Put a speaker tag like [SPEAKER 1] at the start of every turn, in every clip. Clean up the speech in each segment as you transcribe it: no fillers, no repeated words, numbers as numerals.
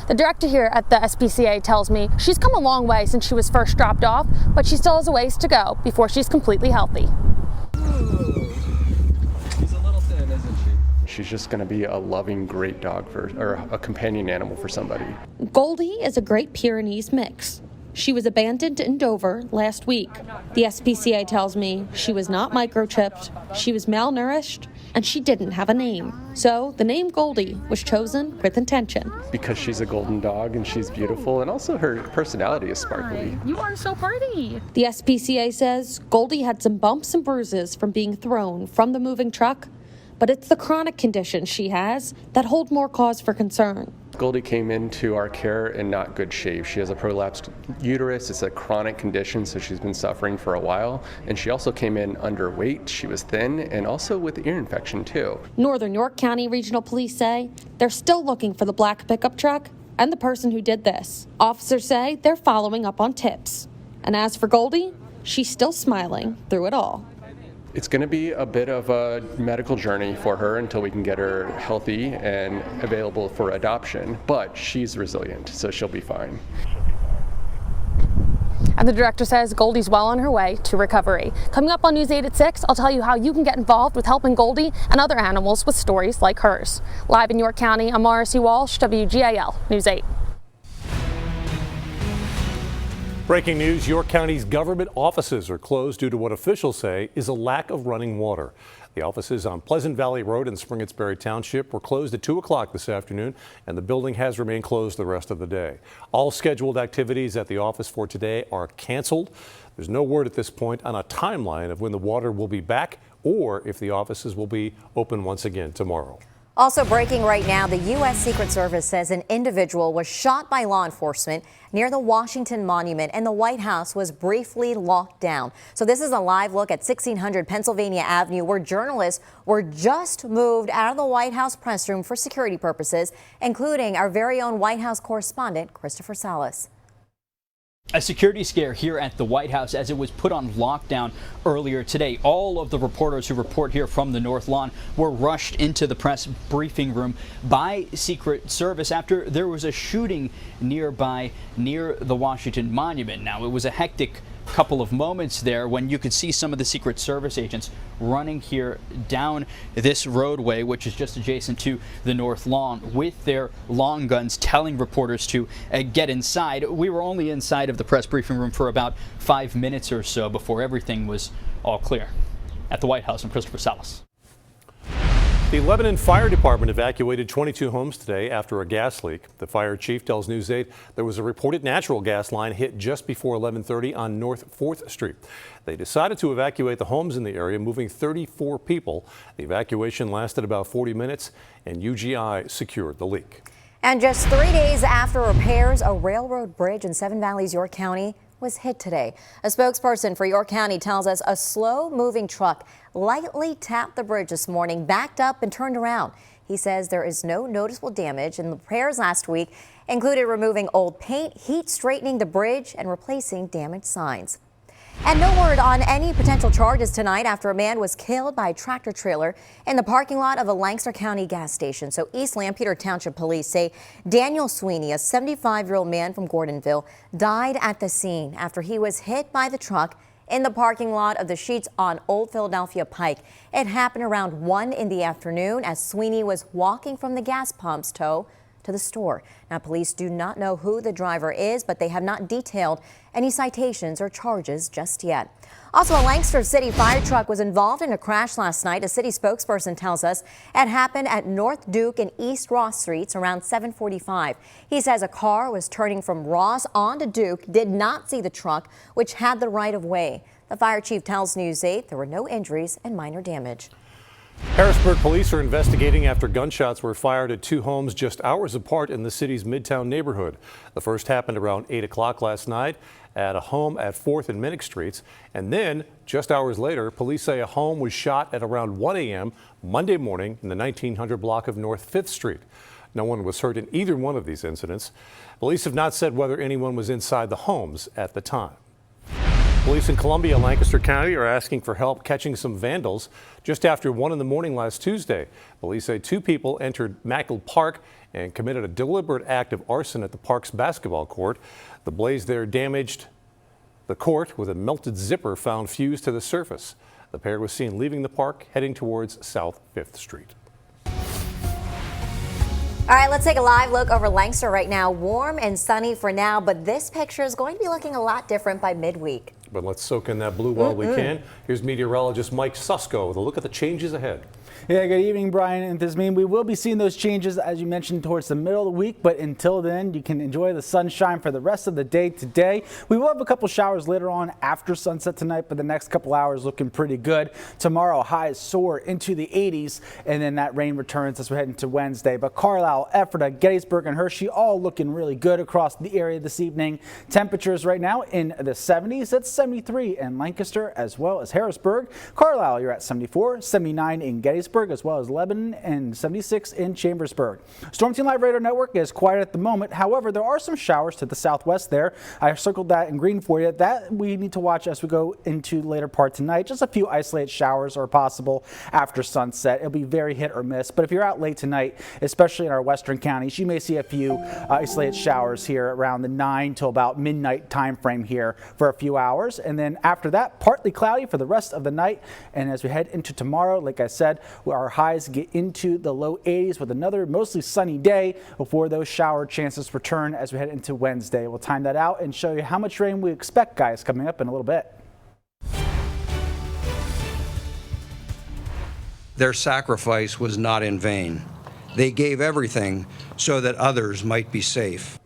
[SPEAKER 1] The director here at the SPCA tells me she's come a long way since she was first dropped off, but she still has a ways to go before she's completely healthy.
[SPEAKER 2] She's a little thin, isn't she?
[SPEAKER 3] She's just going to be a loving, great dog or a companion animal for somebody.
[SPEAKER 1] Goldie is a Great Pyrenees mix. She was abandoned in Dover last week. The SPCA tells me she was not microchipped, she was malnourished, and she didn't have a name. So the name Goldie was chosen with intention.
[SPEAKER 3] Because she's a golden dog and she's beautiful, and also her personality is sparkly.
[SPEAKER 1] You are so pretty. The SPCA says Goldie had some bumps and bruises from being thrown from the moving truck, but it's the chronic conditions she has that hold more cause for concern.
[SPEAKER 3] Goldie came into our care in not good shape. She has a prolapsed uterus. It's a chronic condition, so she's been suffering for a while. And she also came in underweight. She was thin, and also with ear infection too.
[SPEAKER 1] Northern York County Regional Police say they're still looking for the black pickup truck and the person who did this. Officers say they're following up on tips. And as for Goldie, she's still smiling through it all.
[SPEAKER 3] It's going to be a bit of a medical journey for her until we can get her healthy and available for adoption, but she's resilient, so she'll be fine. And the director says Goldie's well on her way to recovery. Coming up on News 8 at 6, I'll tell you how you can get involved with helping Goldie and other animals with stories like hers. Live in York County, I'm Marcy Walsh, WGAL News 8.
[SPEAKER 4] Breaking news, York County's government offices are closed due to what officials say is a lack of running water. The offices on Pleasant Valley Road in Springettsbury Township were closed at 2 o'clock this afternoon, and the building has remained closed the rest of the day. All scheduled activities at the office for today are canceled. There's no word at this point on a timeline of when the water will be back or if the offices will be open once again tomorrow.
[SPEAKER 5] Also breaking right now, the U.S. Secret Service says an individual was shot by law enforcement near the Washington Monument, and the White House was briefly locked down. So this is a live look at 1600 Pennsylvania Avenue, where journalists were just moved out of the White House press room for security purposes, including our very own White House correspondent, Christopher Salas.
[SPEAKER 6] A security scare here at the White House as it was put on lockdown earlier today. All of the reporters who report here from the North Lawn were rushed into the press briefing room by Secret Service after there was a shooting nearby near the Washington Monument. Now, it was a hectic couple of moments there when you could see some of the Secret Service agents running here down this roadway, which is just adjacent to the North Lawn, with their long guns telling reporters to get inside. We were only inside of the press briefing room for about 5 minutes or so before everything was all clear. At the White House, I'm Christopher Salas.
[SPEAKER 4] The Lebanon Fire Department evacuated 22 homes today after a gas leak. The fire chief tells News 8 there was a reported natural gas line hit just before 11:30 on North 4th Street. They decided to evacuate the homes in the area, moving 34 people. The evacuation lasted about 40 minutes, and UGI secured the leak.
[SPEAKER 5] And just 3 days after repairs, a railroad bridge in Seven Valleys, York County, was hit today. A spokesperson for York County tells us a slow-moving truck lightly tapped the bridge this morning, backed up and turned around. He says there is no noticeable damage, and the repairs last week included removing old paint, heat straightening the bridge, and replacing damaged signs. And no word on any potential charges tonight after a man was killed by a tractor trailer in the parking lot of a Lancaster County gas station. So East Lampeter Township police say Daniel Sweeney, a 75-year-old man from Gordonville, died at the scene after he was hit by the truck in the parking lot of the Sheets on Old Philadelphia Pike. It happened around 1 in the afternoon as Sweeney was walking from the gas pump's tow to the store. Now, police do not know who the driver is, but they have not detailed any citations or charges just yet. Also, a Lancaster City fire truck was involved in a crash last night. A city spokesperson tells us it happened at North Duke and East Ross Streets around 7:45. He says a car was turning from Ross onto Duke, did not see the truck, which had the right of way. The fire chief tells News 8 there were no injuries and minor damage.
[SPEAKER 4] Harrisburg police are investigating after gunshots were fired at 2 homes just hours apart in the city's Midtown neighborhood. The first happened around 8 o'clock last night at a home at 4th and Minnick Streets. And then, just hours later, police say a home was shot at around 1 a.m. Monday morning in the 1900 block of North 5th Street. No one was hurt in either one of these incidents. Police have not said whether anyone was inside the homes at the time. Police in Columbia and Lancaster County are asking for help catching some vandals. Just after 1 in the morning last Tuesday, police say 2 people entered Mackle Park and committed a deliberate act of arson at the park's basketball court. The blaze there damaged the court with a melted zipper found fused to the surface. The pair was seen leaving the park, heading towards South 5th Street.
[SPEAKER 5] All right, let's take a live look over Lancaster right now. Warm and sunny for now, but this picture is going to be looking a lot different by midweek.
[SPEAKER 4] But let's soak in that blue while we can. Here's meteorologist Mike Susko with a look at the changes ahead.
[SPEAKER 7] Yeah, good evening, Brian and Tasmin. We will be seeing those changes, as you mentioned, towards the middle of the week, but until then, you can enjoy the sunshine for the rest of the day today. We will have a couple showers later on after sunset tonight, but the next couple hours looking pretty good. Tomorrow, highs soar into the 80s, and then that rain returns as we head into Wednesday. But Carlisle, Ephrata, Gettysburg, and Hershey all looking really good across the area this evening. Temperatures right now in the 70s. It's 73 in Lancaster as well as Harrisburg. Carlisle, you're at 74, 79 in Gettysburg, as well as Lebanon, and 76 in Chambersburg. Storm Team Live Radar Network is quiet at the moment. However, there are some showers to the southwest there. I circled that in green for you. That we need to watch as we go into the later part tonight. Just a few isolated showers are possible after sunset. It'll be very hit or miss. But if you're out late tonight, especially in our western counties, you may see a few isolated showers here around the 9 till about midnight time frame here for a few hours. And then after that, partly cloudy for the rest of the night. And as we head into tomorrow, like I said, our highs get into the low 80s with another mostly sunny day before those shower chances return as we head into Wednesday. We'll time that out and show you how much rain we expect, guys, coming up in a little bit.
[SPEAKER 8] Their sacrifice was not in vain. They gave everything so that others might be safe.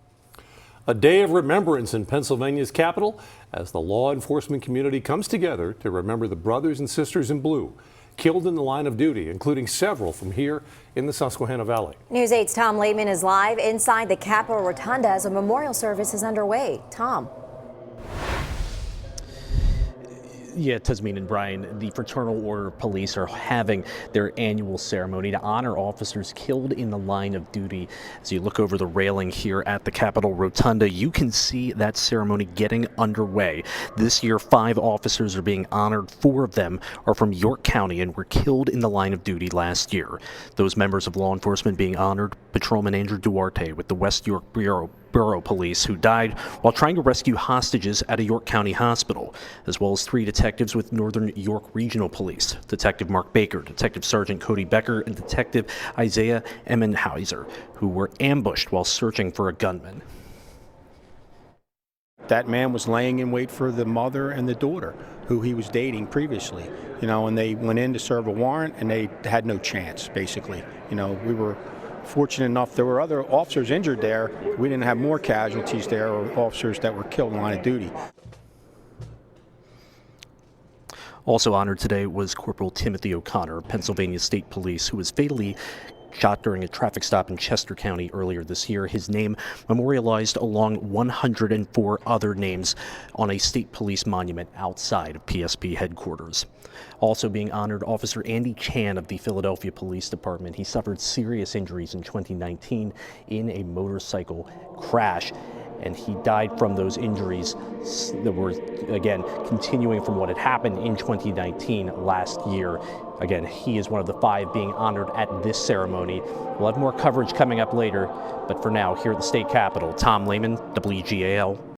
[SPEAKER 4] A day of remembrance in Pennsylvania's capital as the law enforcement community comes together to remember the brothers and sisters in blue killed in the line of duty, including several from here in the Susquehanna Valley.
[SPEAKER 5] News 8's Tom Lehman is live inside the Capitol Rotunda as a memorial service is underway. Tom.
[SPEAKER 9] Yeah, Tasmin and Brian, the Fraternal Order of Police are having their annual ceremony to honor officers killed in the line of duty. As you look over the railing here at the Capitol Rotunda, you can see that ceremony getting underway. This year, 5 officers are being honored. 4 of them are from York County and were killed in the line of duty last year. Those members of law enforcement being honored: Patrolman Andrew Duarte with the West York Borough Police, who died while trying to rescue hostages at a York County hospital, as well as 3 detectives with Northern York Regional Police: Detective Mark Baker, Detective Sergeant Cody Becker, and Detective Isaiah Emmenhauser, who were ambushed while searching for a gunman.
[SPEAKER 10] That man was laying in wait for the mother and the daughter who he was dating previously, and they went in to serve a warrant and they had no chance, basically. We were fortunate enough, there were other officers injured there. We didn't have more casualties there or officers that were killed in line of duty.
[SPEAKER 9] Also honored today was Corporal Timothy O'Connor of Pennsylvania State Police, who was fatally shot during a traffic stop in Chester County earlier this year. His name memorialized along 104 other names on a state police monument outside of PSP headquarters. Also being honored, Officer Andy Chan of the Philadelphia Police Department. He suffered serious injuries in 2019 in a motorcycle crash, and he died from those injuries that were, again, continuing from what had happened in 2019 last year. Again, he is one of the 5 being honored at this ceremony. We'll have more coverage coming up later, but for now, here at the state capitol, Tom Lehman, WGAL